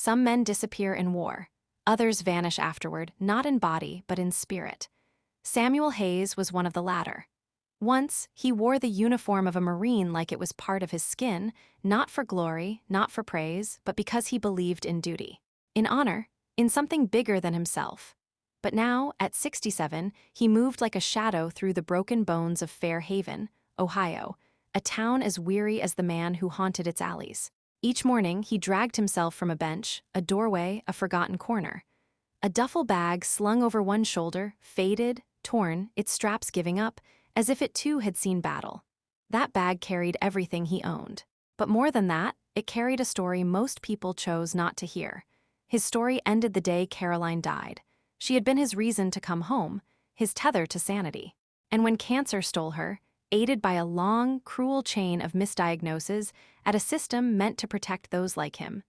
Some men disappear in war. Others vanish afterward, not in body, but in spirit. Samuel Hayes was one of the latter. Once, he wore the uniform of a Marine like it was part of his skin, not for glory, not for praise, but because he believed in duty. In honor, in something bigger than himself. But now, at 67, he moved like a shadow through the broken bones of Fair Haven, Ohio, a town as weary as the man who haunted its alleys. Each morning, he dragged himself from a bench, a doorway, a forgotten corner. A duffel bag slung over one shoulder, faded, torn, its straps giving up, as if it too had seen battle. That bag carried everything he owned. But more than that, it carried a story most people chose not to hear. His story ended the day Caroline died. She had been his reason to come home, his tether to sanity. And when cancer stole her, aided by a long, cruel chain of misdiagnoses at a system meant to protect those like him,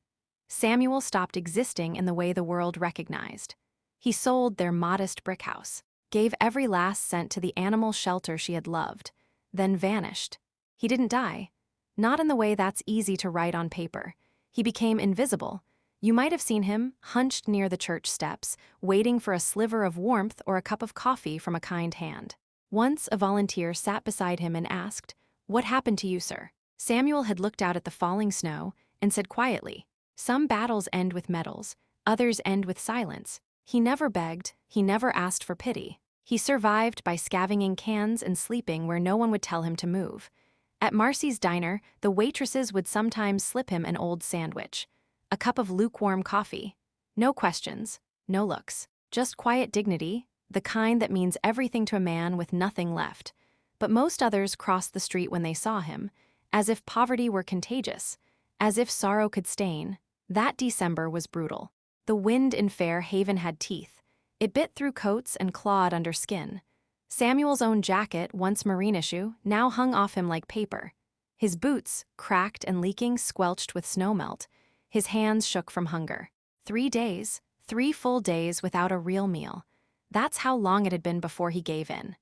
Samuel stopped existing in the way the world recognized. He sold their modest brick house, gave every last cent to the animal shelter she had loved, then vanished. He didn't die. Not in the way that's easy to write on paper. He became invisible. You might have seen him, hunched near the church steps, waiting for a sliver of warmth or a cup of coffee from a kind hand. Once, a volunteer sat beside him and asked, "What happened to you, sir?" Samuel had looked out at the falling snow and said quietly, "Some battles end with medals, others end with silence." He never begged, he never asked for pity. He survived by scavenging cans and sleeping where no one would tell him to move. At Marcy's diner, the waitresses would sometimes slip him an old sandwich, a cup of lukewarm coffee. No questions, no looks, just quiet dignity, the kind that means everything to a man with nothing left. But most others crossed the street when they saw him, as if poverty were contagious, as if sorrow could stain. That December was brutal. The wind in Fair Haven had teeth. It bit through coats and clawed under skin. Samuel's own jacket, once Marine issue, now hung off him like paper. His boots, cracked and leaking, squelched with snowmelt. His hands shook from hunger. 3 days, 3 full days without a real meal. That's how long it had been before he gave in.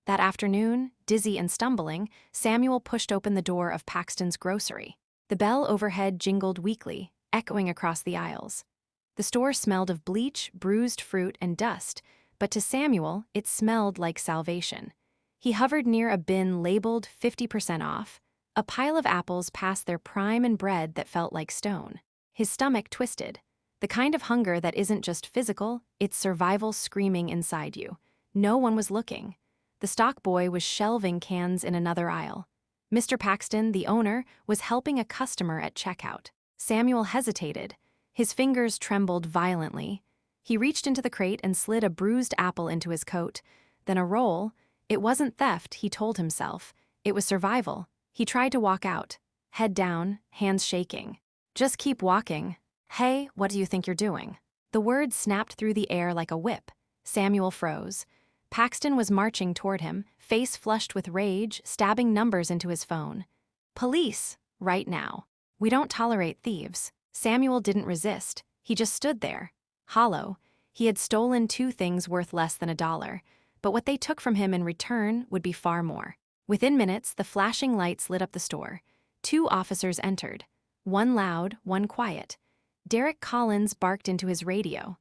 That afternoon, dizzy and stumbling, Samuel pushed open the door of Paxton's grocery. The bell overhead jingled weakly, echoing across the aisles. The store smelled of bleach, bruised fruit, and dust, but to Samuel, it smelled like salvation. He hovered near a bin labeled 50% off, a pile of apples past their prime and bread that felt like stone. His stomach twisted. The kind of hunger that isn't just physical, it's survival screaming inside you. No one was looking. The stock boy was shelving cans in another aisle. Mr. Paxton, the owner, was helping a customer at checkout. Samuel hesitated. His fingers trembled violently. He reached into the crate and slid a bruised apple into his coat. Then a roll. It wasn't theft, he told himself. It was survival. He tried to walk out, head down, hands shaking. "Just keep walking." "Hey, what do you think you're doing?" The word snapped through the air like a whip. Samuel froze. Paxton was marching toward him, face flushed with rage, stabbing numbers into his phone. "Police, right now. We don't tolerate thieves." Samuel didn't resist. He just stood there, hollow. He had stolen 2 things worth less than $1, but what they took from him in return would be far more. Within minutes, the flashing lights lit up the store. 2 officers entered, one loud, one quiet. Derek Collins barked into his radio.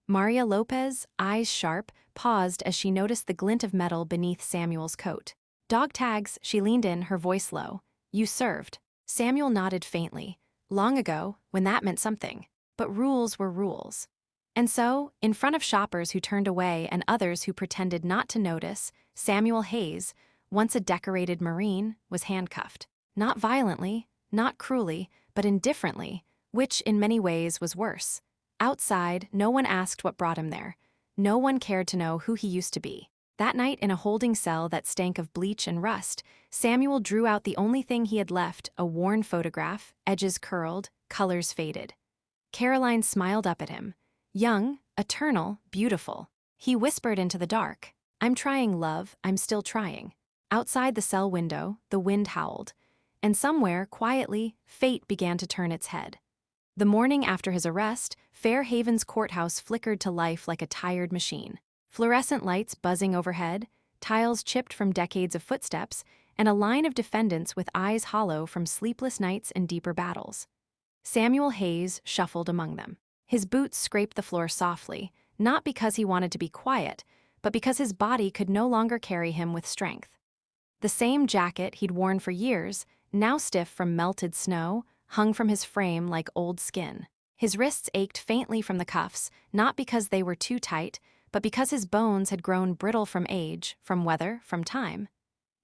Maria Lopez, eyes sharp, paused as she noticed the glint of metal beneath Samuel's coat. "Dog tags," she leaned in, her voice low. "You served." Samuel nodded faintly. Long ago, when that meant something. But rules were rules. And so, in front of shoppers who turned away and others who pretended not to notice, Samuel Hayes, once a decorated Marine, was handcuffed. Not violently, not cruelly, but indifferently, which in many ways was worse. Outside, no one asked what brought him there. No one cared to know who he used to be. That night, in a holding cell that stank of bleach and rust, Samuel drew out the only thing he had left, a worn photograph, edges curled, colors faded. Caroline smiled up at him. Young, eternal, beautiful. He whispered into the dark, "I'm trying, love, I'm still trying." Outside the cell window, the wind howled. And somewhere, quietly, fate began to turn its head. The morning after his arrest, Fair Haven's courthouse flickered to life like a tired machine. Fluorescent lights buzzing overhead, tiles chipped from decades of footsteps, and a line of defendants with eyes hollow from sleepless nights and deeper battles. Samuel Hayes shuffled among them. His boots scraped the floor softly, not because he wanted to be quiet, but because his body could no longer carry him with strength. The same jacket he'd worn for years, now stiff from melted snow, hung from his frame like old skin. His wrists ached faintly from the cuffs, not because they were too tight, but because his bones had grown brittle from age, from weather, from time.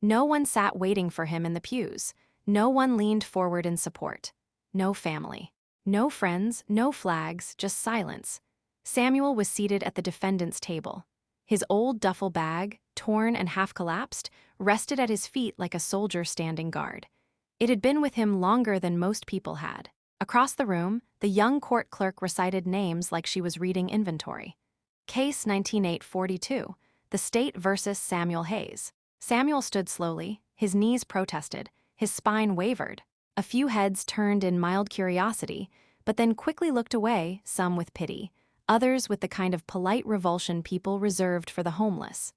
No one sat waiting for him in the pews. No one leaned forward in support. No family. No friends, no flags, just silence. Samuel was seated at the defendant's table. His old duffel bag, torn and half-collapsed, rested at his feet like a soldier standing guard. It had been with him longer than most people had. Across the room, the young court clerk recited names like she was reading inventory. Case 19842, the state versus Samuel Hayes. Samuel stood slowly, his knees protested, his spine wavered. A few heads turned in mild curiosity, but then quickly looked away, some with pity, others with the kind of polite revulsion people reserved for the homeless.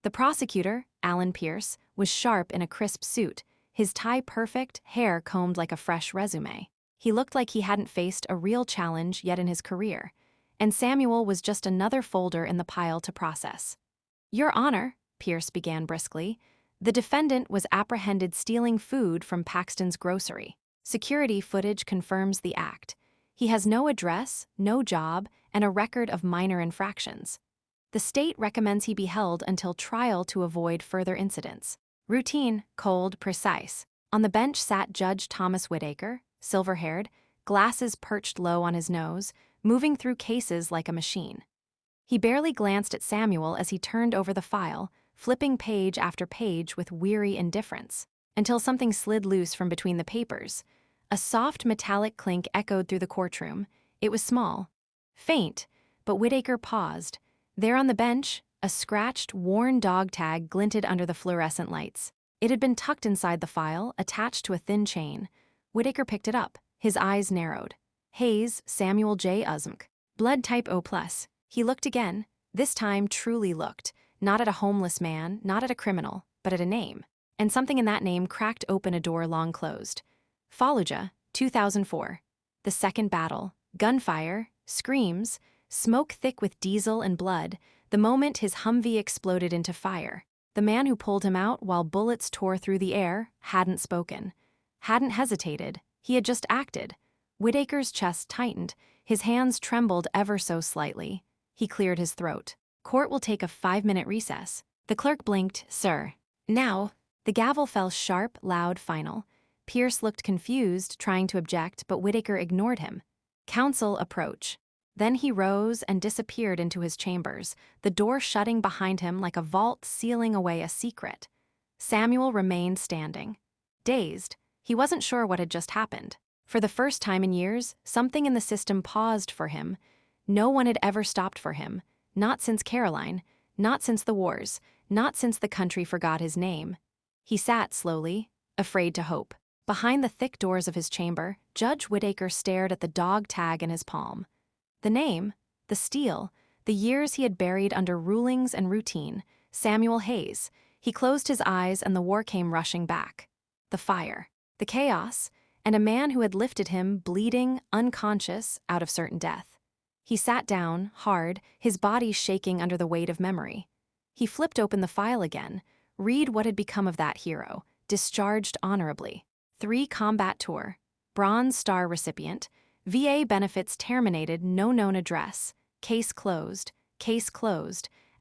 The prosecutor, Alan Pierce, was sharp in a crisp suit, his tie perfect, hair combed like a fresh resume. He looked like he hadn't faced a real challenge yet in his career, and Samuel was just another folder in the pile to process. "Your Honor," Pierce began briskly, "the defendant was apprehended stealing food from Paxton's grocery. Security footage confirms the act. He has no address, no job, and a record of minor infractions. The state recommends he be held until trial to avoid further incidents." Routine, cold, precise. On the bench sat Judge Thomas Whitaker, silver-haired, glasses perched low on his nose, moving through cases like a machine. He barely glanced at Samuel as he turned over the file, flipping page after page with weary indifference, until something slid loose from between the papers. A soft metallic clink echoed through the courtroom. It was small, faint, but Whitaker paused. There on the bench, a scratched, worn dog tag glinted under the fluorescent lights. It had been tucked inside the file, attached to a thin chain. Whitaker picked it up, his eyes narrowed. Hayes, Samuel J. Uzmk. Blood type O+. He looked again, this time truly looked, not at a homeless man, not at a criminal, but at a name. And something in that name cracked open a door long closed. Fallujah, 2004. The second battle, gunfire, screams, smoke thick with diesel and blood, the moment his Humvee exploded into fire. The man who pulled him out while bullets tore through the air hadn't spoken, hadn't hesitated, he had just acted. Whitaker's chest tightened, his hands trembled ever so slightly. He cleared his throat. "Court will take a 5-minute recess." The clerk blinked, "Sir." "Now." The gavel fell sharp, loud, final. Pierce looked confused, trying to object, but Whitaker ignored him. "Counsel approach." Then he rose and disappeared into his chambers, the door shutting behind him like a vault sealing away a secret. Samuel remained standing. Dazed, he wasn't sure what had just happened. For the first time in years, something in the system paused for him. No one had ever stopped for him, not since Caroline, not since the wars, not since the country forgot his name. He sat slowly, afraid to hope. Behind the thick doors of his chamber, Judge Whitaker stared at the dog tag in his palm. The name, the steel, the years he had buried under rulings and routine, Samuel Hayes. He closed his eyes and the war came rushing back. The fire, the chaos, and a man who had lifted him, bleeding, unconscious, out of certain death. He sat down, hard, his body shaking under the weight of memory. He flipped open the file again. Read what had become of that hero, discharged honorably. 3 combat tour, Bronze Star recipient, VA benefits terminated, no known address, case closed,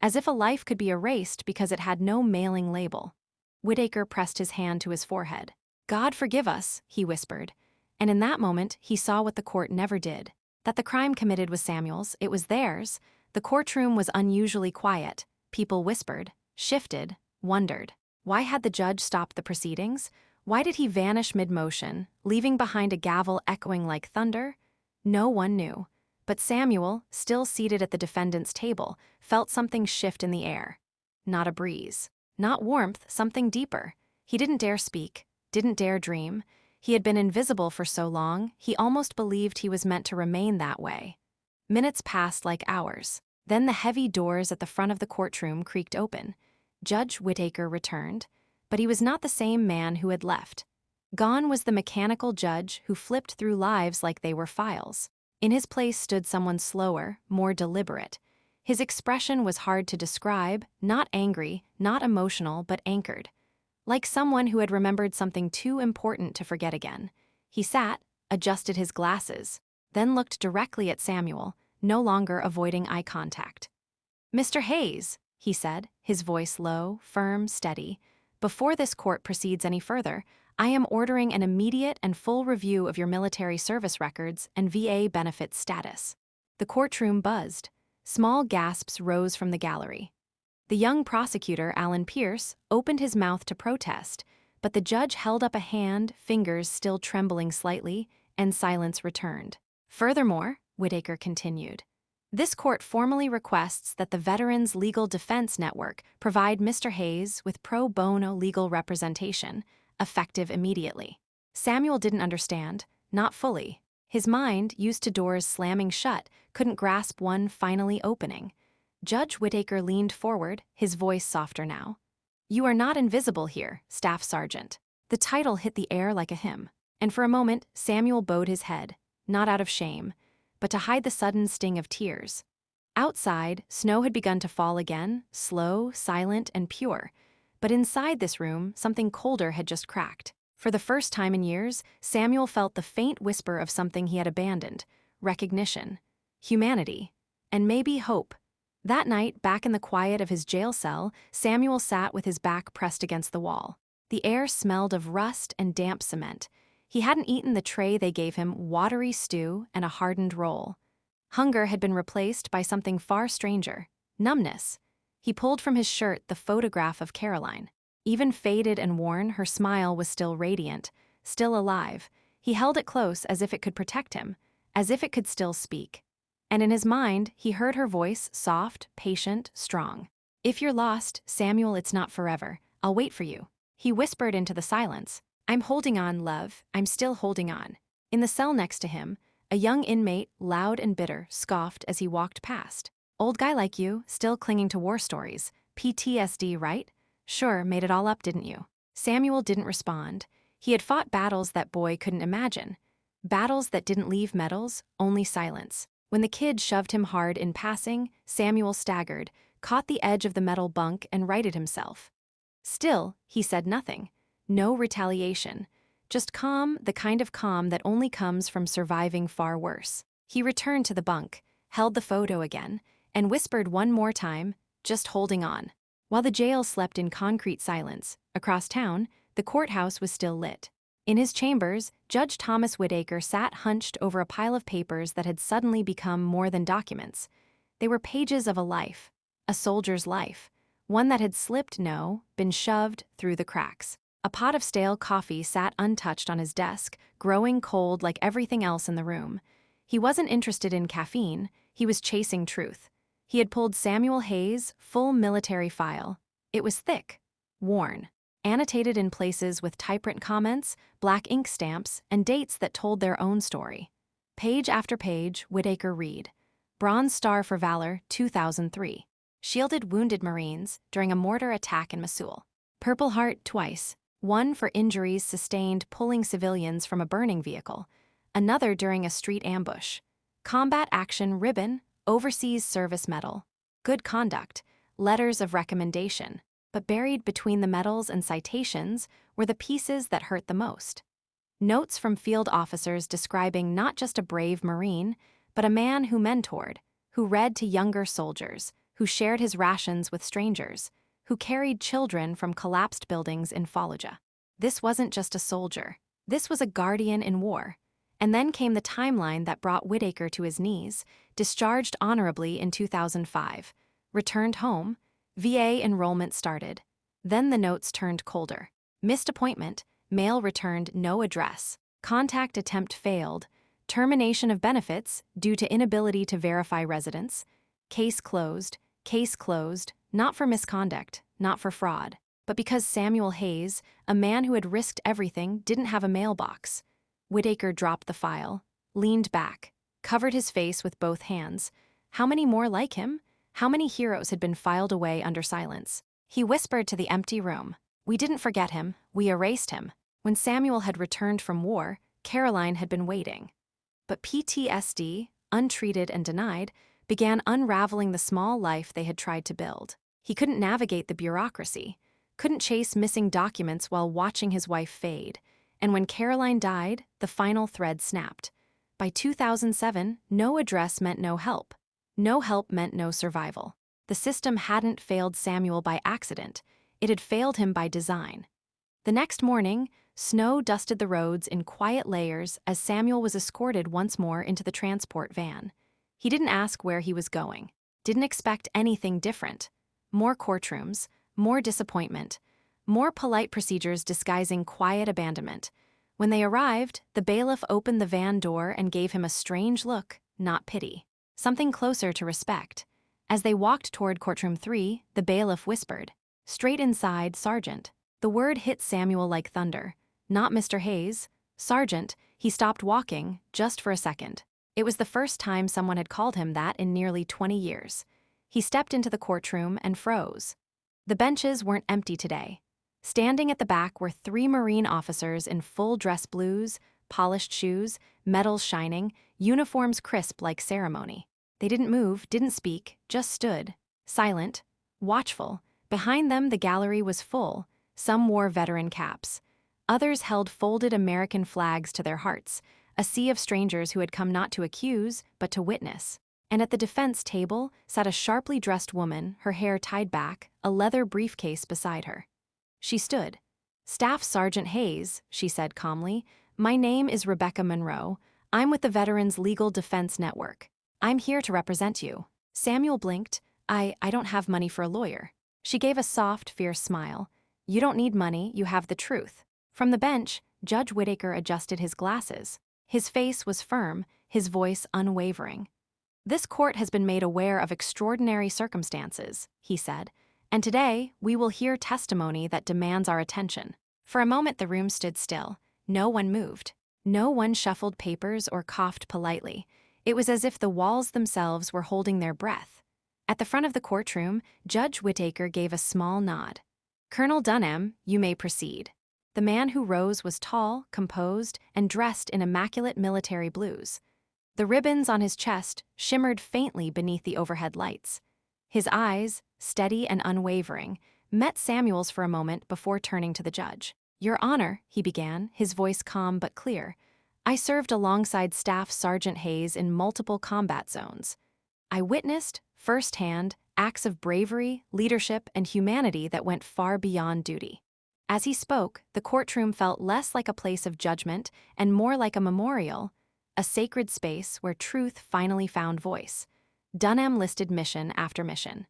as if a life could be erased because it had no mailing label. Whitaker pressed his hand to his forehead. "God forgive us," he whispered, and in that moment he saw what the court never did. That the crime committed was Samuel's, it was theirs. The courtroom was unusually quiet. People whispered, shifted, wondered. Why had the judge stopped the proceedings? Why did he vanish mid-motion, leaving behind a gavel echoing like thunder? No one knew. But Samuel, still seated at the defendant's table, felt something shift in the air. Not a breeze. Not warmth, something deeper. He didn't dare speak, didn't dare dream. He had been invisible for so long, he almost believed he was meant to remain that way. Minutes passed like hours. Then the heavy doors at the front of the courtroom creaked open. Judge Whitaker returned. But he was not the same man who had left. Gone was the mechanical judge who flipped through lives like they were files. In his place stood someone slower, more deliberate. His expression was hard to describe, not angry, not emotional, but anchored. Like someone who had remembered something too important to forget again. He sat, adjusted his glasses, then looked directly at Samuel, no longer avoiding eye contact. "Mr. Hayes," he said, his voice low, firm, steady, "before this court proceeds any further, I am ordering an immediate and full review of your military service records and VA benefits status." The courtroom buzzed. Small gasps rose from the gallery. The young prosecutor, Alan Pierce, opened his mouth to protest, but the judge held up a hand, fingers still trembling slightly, and silence returned. "Furthermore," Whitaker continued, "this court formally requests that the Veterans Legal Defense Network provide Mr. Hayes with pro bono legal representation, effective immediately." Samuel didn't understand, not fully. His mind, used to doors slamming shut, couldn't grasp one finally opening. Judge Whitaker leaned forward, his voice softer now. "You are not invisible here, Staff Sergeant." The title hit the air like a hymn, and for a moment Samuel bowed his head, not out of shame, but to hide the sudden sting of tears. Outside, snow had begun to fall again, slow, silent, and pure. But inside this room, something colder had just cracked. For the first time in years, Samuel felt the faint whisper of something he had abandoned: recognition, humanity, and maybe hope. That night, back in the quiet of his jail cell, Samuel sat with his back pressed against the wall. The air smelled of rust and damp cement. He hadn't eaten the tray they gave him: watery stew and a hardened roll. Hunger had been replaced by something far stranger: numbness. He pulled from his shirt the photograph of Caroline. Even faded and worn, her smile was still radiant, still alive. He held it close as if it could protect him, as if it could still speak. And in his mind, he heard her voice, soft, patient, strong. "If you're lost, Samuel, it's not forever. I'll wait for you." He whispered into the silence, "I'm holding on, love. I'm still holding on." In the cell next to him, a young inmate, loud and bitter, scoffed as he walked past. "Old guy like you, still clinging to war stories. PTSD, right? Sure, made it all up, didn't you?" Samuel didn't respond. He had fought battles that boy couldn't imagine. Battles that didn't leave medals, only silence. When the kid shoved him hard in passing, Samuel staggered, caught the edge of the metal bunk, and righted himself. Still, he said nothing. No retaliation. Just calm, the kind of calm that only comes from surviving far worse. He returned to the bunk, held the photo again, and whispered one more time, "Just holding on." While the jail slept in concrete silence, across town, the courthouse was still lit. In his chambers, Judge Thomas Whitaker sat hunched over a pile of papers that had suddenly become more than documents. They were pages of a life, a soldier's life, one that had slipped, been shoved through the cracks. A pot of stale coffee sat untouched on his desk, growing cold like everything else in the room. He wasn't interested in caffeine, he was chasing truth. He had pulled Samuel Hayes' full military file. It was thick, worn, annotated in places with typewritten comments, black ink stamps, and dates that told their own story. Page after page, Whitaker read. Bronze Star for Valor, 2003. Shielded wounded Marines during a mortar attack in Mosul. Purple Heart twice, one for injuries sustained pulling civilians from a burning vehicle, another during a street ambush. Combat Action Ribbon, Overseas Service Medal. Good Conduct, letters of recommendation. But buried between the medals and citations were the pieces that hurt the most. Notes from field officers describing not just a brave Marine, but a man who mentored, who read to younger soldiers, who shared his rations with strangers, who carried children from collapsed buildings in Fallujah. This wasn't just a soldier. This was a guardian in war. And then came the timeline that brought Whitaker to his knees, discharged honorably in 2005, returned home, VA enrollment started. Then the notes turned colder. Missed appointment, mail returned no address, contact attempt failed, termination of benefits due to inability to verify residence, case closed, not for misconduct, not for fraud, but because Samuel Hayes, a man who had risked everything, didn't have a mailbox. Whitaker dropped the file, leaned back, covered his face with both hands. How many more like him? How many heroes had been filed away under silence? He whispered to the empty room. "We didn't forget him, we erased him. When Samuel had returned from war, Caroline had been waiting. But PTSD, untreated and denied, began unraveling the small life they had tried to build. He couldn't navigate the bureaucracy, couldn't chase missing documents while watching his wife fade. And when Caroline died, the final thread snapped. By 2007, no address meant no help. No help meant no survival. The system hadn't failed Samuel by accident. It had failed him by design. The next morning, snow dusted the roads in quiet layers as Samuel was escorted once more into the transport van. He didn't ask where he was going, didn't expect anything different. More courtrooms, more disappointment, more polite procedures disguising quiet abandonment. When they arrived, the bailiff opened the van door and gave him a strange look, not pity, something closer to respect. As they walked toward courtroom 3, the bailiff whispered, "Straight inside, Sergeant." The word hit Samuel like thunder. Not Mr. Hayes, Sergeant. He stopped walking, just for a second. It was the first time someone had called him that in nearly 20 years. He stepped into the courtroom and froze. The benches weren't empty today. Standing at the back were 3 Marine officers in full dress blues, polished shoes, medals shining, uniforms crisp like ceremony. They didn't move, didn't speak, just stood, silent, watchful. Behind them, the gallery was full. Some wore veteran caps. Others held folded American flags to their hearts, a sea of strangers who had come not to accuse, but to witness. And at the defense table sat a sharply dressed woman, her hair tied back, a leather briefcase beside her. She stood. "Staff Sergeant Hayes," she said calmly. "My name is Rebecca Monroe. I'm with the Veterans Legal Defense Network. I'm here to represent you." Samuel blinked. I don't have money for a lawyer." She gave a soft, fierce smile. "You don't need money, you have the truth." From the bench, Judge Whittaker adjusted his glasses. His face was firm, his voice unwavering. "This court has been made aware of extraordinary circumstances," he said, "and today we will hear testimony that demands our attention." For a moment the room stood still. No one moved. No one shuffled papers or coughed politely. It was as if the walls themselves were holding their breath. At the front of the courtroom, Judge Whittaker gave a small nod. "Colonel Dunham, you may proceed." The man who rose was tall, composed, and dressed in immaculate military blues. The ribbons on his chest shimmered faintly beneath the overhead lights. His eyes, steady and unwavering, met Samuel's for a moment before turning to the judge. "Your Honor," he began, his voice calm but clear, "I served alongside Staff Sergeant Hayes in multiple combat zones. I witnessed, firsthand, acts of bravery, leadership, and humanity that went far beyond duty." As he spoke, the courtroom felt less like a place of judgment and more like a memorial, a sacred space where truth finally found voice. Dunham listed mission after mission.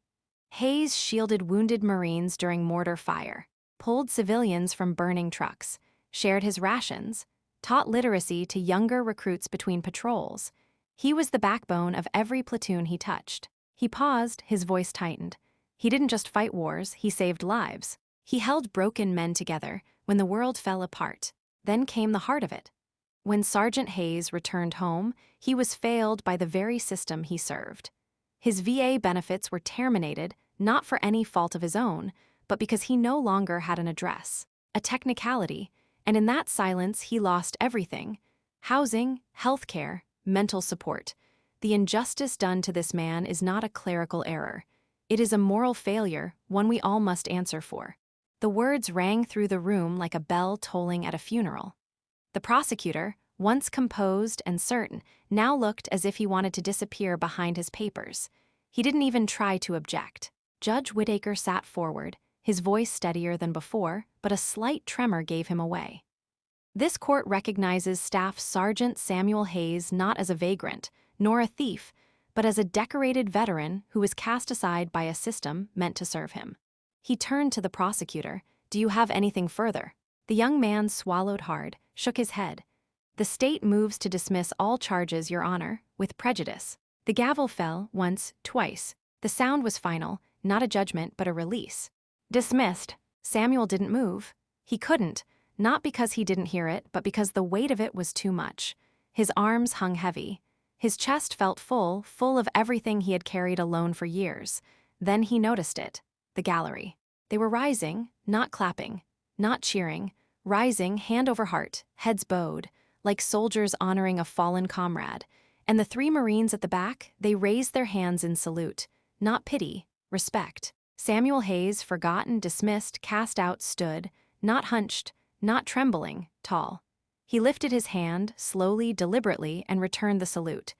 Hayes shielded wounded Marines during mortar fire, pulled civilians from burning trucks, shared his rations, taught literacy to younger recruits between patrols. He was the backbone of every platoon he touched. He paused, his voice tightened. He didn't just fight wars, he saved lives. He held broken men together when the world fell apart. Then came the heart of it. When Sergeant Hayes returned home, he was failed by the very system he served. His VA benefits were terminated, not for any fault of his own, but because he no longer had an address, a technicality, and in that silence he lost everything: housing, health care, mental support. The injustice done to this man is not a clerical error. It is a moral failure, one we all must answer for. The words rang through the room like a bell tolling at a funeral. The prosecutor, once composed and certain, now looked as if he wanted to disappear behind his papers. He didn't even try to object. Judge Whittaker sat forward, his voice steadier than before, but a slight tremor gave him away. "This court recognizes Staff Sergeant Samuel Hayes not as a vagrant, nor a thief, but as a decorated veteran who was cast aside by a system meant to serve him." He turned to the prosecutor. "Do you have anything further?" The young man swallowed hard, shook his head. "The state moves to dismiss all charges, Your Honor, with prejudice." The gavel fell once, twice. The sound was final, not a judgment but a release. "Dismissed." Samuel didn't move. He couldn't, not because he didn't hear it, but because the weight of it was too much. His arms hung heavy. His chest felt full of everything he had carried alone for years. Then he noticed it. The gallery. They were rising, not clapping, not cheering, rising hand over heart, heads bowed, like soldiers honoring a fallen comrade. And the three Marines at the back, they raised their hands in salute. Not pity, respect. Samuel Hayes, forgotten, dismissed, cast out, stood, not hunched, not trembling, tall. He lifted his hand, slowly, deliberately, and returned the salute.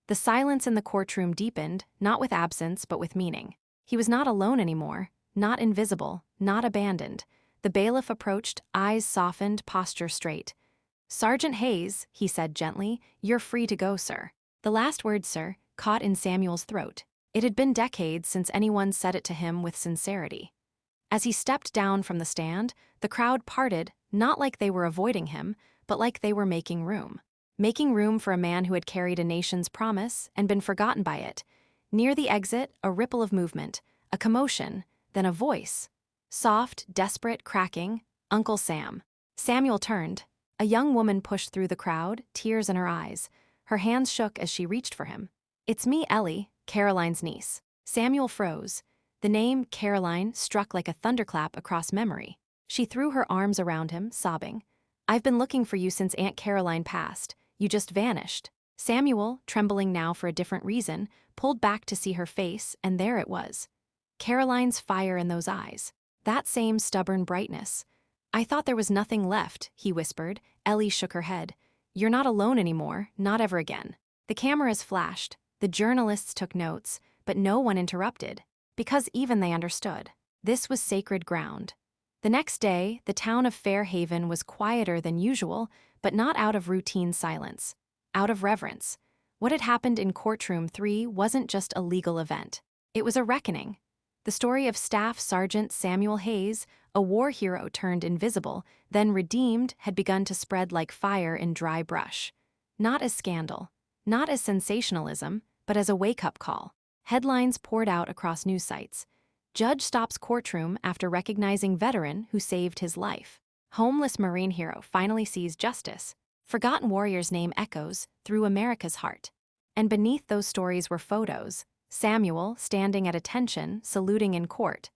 The silence in the courtroom deepened, not with absence, but with meaning. He was not alone anymore, not invisible, not abandoned. The bailiff approached, eyes softened, posture straight. "Sergeant Hayes," he said gently, "you're free to go, sir." The last word, sir, caught in Samuel's throat. It had been decades since anyone said it to him with sincerity. As he stepped down from the stand, the crowd parted, not like they were avoiding him, but like they were making room. Making room for a man who had carried a nation's promise and been forgotten by it. Near the exit, a ripple of movement, a commotion, then a voice. Soft, desperate, cracking, "Uncle Sam." Samuel turned. A young woman pushed through the crowd, tears in her eyes. Her hands shook as she reached for him. "It's me, Ellie, Caroline's niece." Samuel froze. The name Caroline struck like a thunderclap across memory. She threw her arms around him, sobbing. "I've been looking for you since Aunt Caroline passed. You just vanished." Samuel, trembling now for a different reason, pulled back to see her face, and there it was. Caroline's fire in those eyes. That same stubborn brightness. "I thought there was nothing left," he whispered. Ellie shook her head. "You're not alone anymore, not ever again." The cameras flashed. The journalists took notes, but no one interrupted, because even they understood. This was sacred ground. The next day, the town of Fairhaven was quieter than usual, but not out of routine silence. Out of reverence. What had happened in Courtroom 3 wasn't just a legal event. It was a reckoning. The story of Staff Sergeant Samuel Hayes, a war hero turned invisible, then redeemed, had begun to spread like fire in dry brush. Not as scandal, not as sensationalism, but as a wake-up call. Headlines poured out across news sites. Judge stops courtroom after recognizing veteran who saved his life. Homeless Marine hero finally sees justice. Forgotten warrior's name echoes through America's heart. And beneath those stories were photos. Samuel, standing at attention, saluting in court.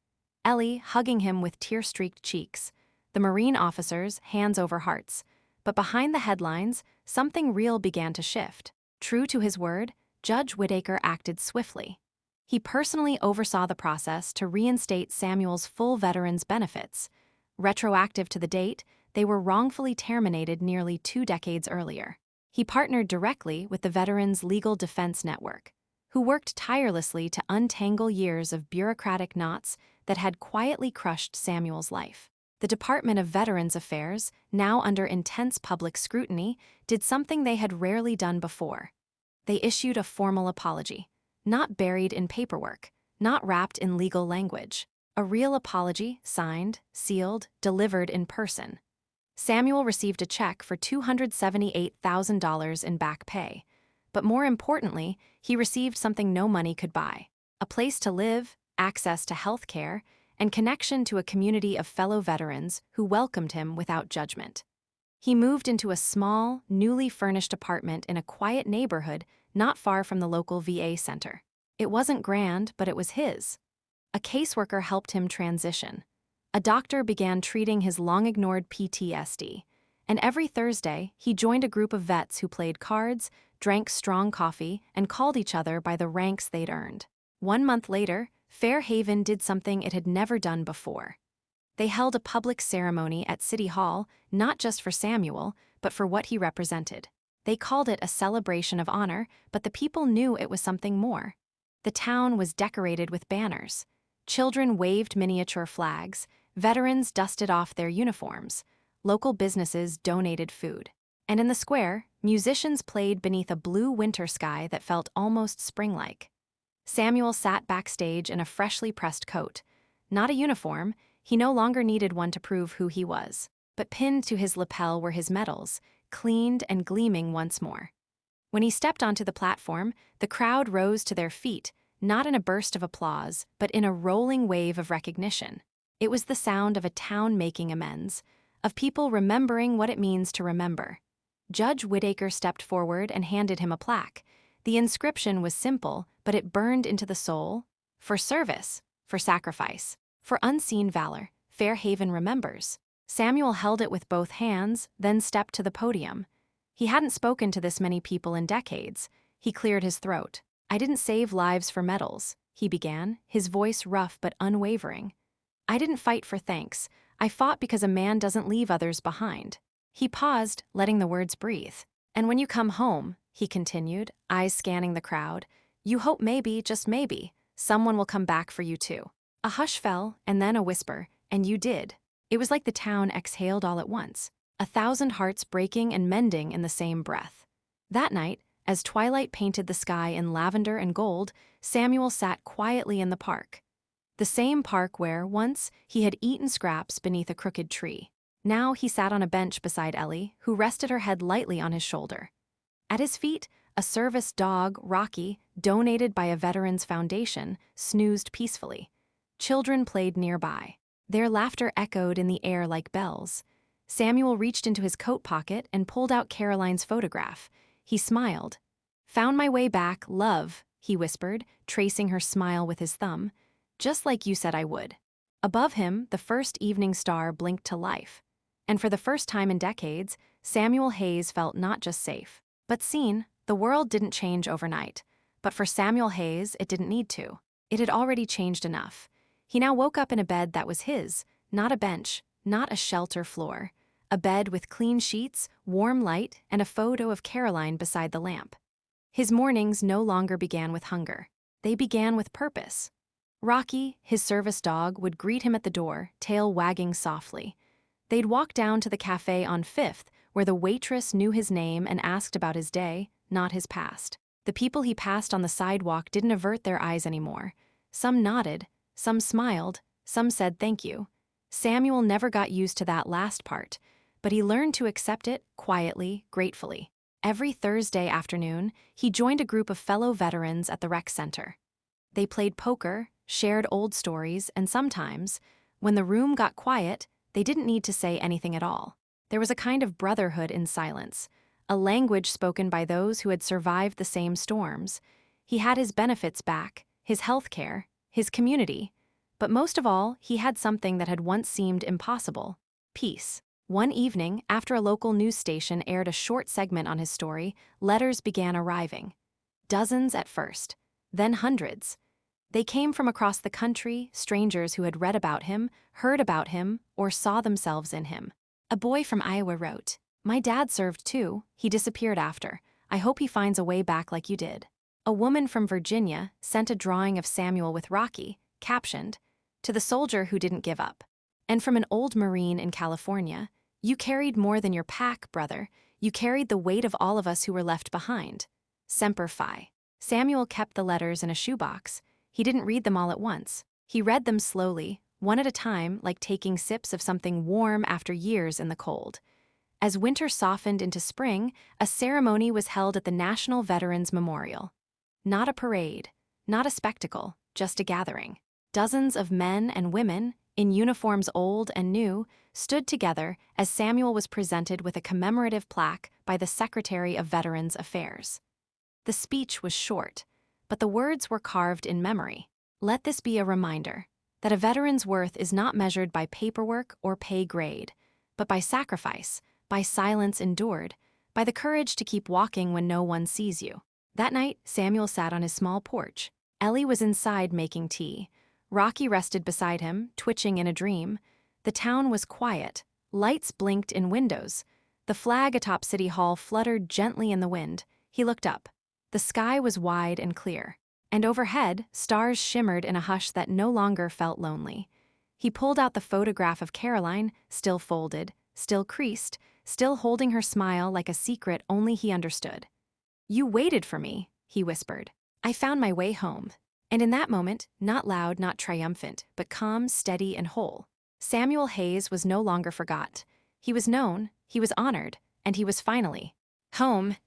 Ellie, hugging him with tear-streaked cheeks. The Marine officers, hands over hearts. But behind the headlines, something real began to shift. True to his word, Judge Whittaker acted swiftly. He personally oversaw the process to reinstate Samuel's full veterans' benefits. Retroactive to the date, they were wrongfully terminated nearly 2 decades earlier. He partnered directly with the Veterans Legal Defense Network, who worked tirelessly to untangle years of bureaucratic knots that had quietly crushed Samuel's life. The Department of Veterans Affairs, now under intense public scrutiny, did something they had rarely done before. They issued a formal apology, not buried in paperwork, not wrapped in legal language. A real apology, signed, sealed, delivered in person. Samuel received a check for $278,000 in back pay. But more importantly, he received something no money could buy. A place to live, access to health care, and connection to a community of fellow veterans who welcomed him without judgment. He moved into a small, newly furnished apartment in a quiet neighborhood not far from the local VA center. It wasn't grand, but it was his. A caseworker helped him transition. A doctor began treating his long-ignored PTSD. And every Thursday, he joined a group of vets who played cards, drank strong coffee, and called each other by the ranks they'd earned. 1 month later, Fairhaven did something it had never done before. They held a public ceremony at City Hall, not just for Samuel, but for what he represented. They called it a celebration of honor, but the people knew it was something more. The town was decorated with banners. Children waved miniature flags, veterans dusted off their uniforms, local businesses donated food. And in the square, musicians played beneath a blue winter sky that felt almost spring-like. Samuel sat backstage in a freshly pressed coat. Not a uniform, he no longer needed one to prove who he was. But pinned to his lapel were his medals, cleaned and gleaming once more. When he stepped onto the platform, the crowd rose to their feet, not in a burst of applause, but in a rolling wave of recognition. It was the sound of a town making amends, of people remembering what it means to remember. Judge Whittaker stepped forward and handed him a plaque. The inscription was simple, but it burned into the soul. For service, for sacrifice, for unseen valor, Fairhaven remembers. Samuel held it with both hands, then stepped to the podium. He hadn't spoken to this many people in decades. He cleared his throat. "I didn't save lives for medals," he began, his voice rough but unwavering. "I didn't fight for thanks. I fought because a man doesn't leave others behind." He paused, letting the words breathe. "And when you come home," he continued, eyes scanning the crowd, "you hope maybe, just maybe, someone will come back for you too." A hush fell, and then a whisper, "And you did." It was like the town exhaled all at once, 1,000 hearts breaking and mending in the same breath. That night, as twilight painted the sky in lavender and gold, Samuel sat quietly in the park. The same park where, once, he had eaten scraps beneath a crooked tree. Now he sat on a bench beside Ellie, who rested her head lightly on his shoulder. At his feet, a service dog, Rocky, donated by a veterans foundation, snoozed peacefully. Children played nearby. Their laughter echoed in the air like bells. Samuel reached into his coat pocket and pulled out Caroline's photograph. He smiled. "Found my way back, love," he whispered, tracing her smile with his thumb. "Just like you said I would." Above him, the first evening star blinked to life. And for the first time in decades, Samuel Hayes felt not just safe, but seen. The world didn't change overnight. But for Samuel Hayes, it didn't need to. It had already changed enough. He now woke up in a bed that was his, not a bench, not a shelter floor. A bed with clean sheets, warm light, and a photo of Caroline beside the lamp. His mornings no longer began with hunger. They began with purpose. Rocky, his service dog, would greet him at the door, tail wagging softly. They'd walk down to the cafe on 5th, where the waitress knew his name and asked about his day, not his past. The people he passed on the sidewalk didn't avert their eyes anymore. Some nodded, some smiled, some said thank you. Samuel never got used to that last part, but he learned to accept it quietly, gratefully. Every Thursday afternoon, he joined a group of fellow veterans at the rec center. They played poker, shared old stories, and sometimes, when the room got quiet, they didn't need to say anything at all. There was a kind of brotherhood in silence, a language spoken by those who had survived the same storms. He had his benefits back, his health care, his community, but most of all, he had something that had once seemed impossible: peace. One evening, after a local news station aired a short segment on his story, letters began arriving. Dozens at first, then hundreds. They came from across the country, strangers who had read about him, heard about him, or saw themselves in him. A boy from Iowa wrote, "My dad served too. He disappeared after. I hope he finds a way back like you did." A woman from Virginia sent a drawing of Samuel with Rocky, captioned, "To the soldier who didn't give up." And from an old Marine in California, "You carried more than your pack, brother. You carried the weight of all of us who were left behind. Semper Fi." Samuel kept the letters in a shoebox. He didn't read them all at once. He read them slowly, one at a time, like taking sips of something warm after years in the cold. As winter softened into spring, a ceremony was held at the National Veterans Memorial. Not a parade, not a spectacle, just a gathering. Dozens of men and women, in uniforms old and new, stood together as Samuel was presented with a commemorative plaque by the Secretary of Veterans Affairs. The speech was short, but the words were carved in memory. Let this be a reminder that a veteran's worth is not measured by paperwork or pay grade, but by sacrifice, by silence endured, by the courage to keep walking when no one sees you. That night, Samuel sat on his small porch. Ellie was inside making tea. Rocky rested beside him, twitching in a dream. The town was quiet. Lights blinked in windows. The flag atop City Hall fluttered gently in the wind. He looked up. The sky was wide and clear, and overhead, stars shimmered in a hush that no longer felt lonely. He pulled out the photograph of Caroline, still folded, still creased, still holding her smile like a secret only he understood. "You waited for me," he whispered. "I found my way home." And in that moment, not loud, not triumphant, but calm, steady, and whole, Samuel Hayes was no longer forgot. He was known, he was honored, and he was finally home.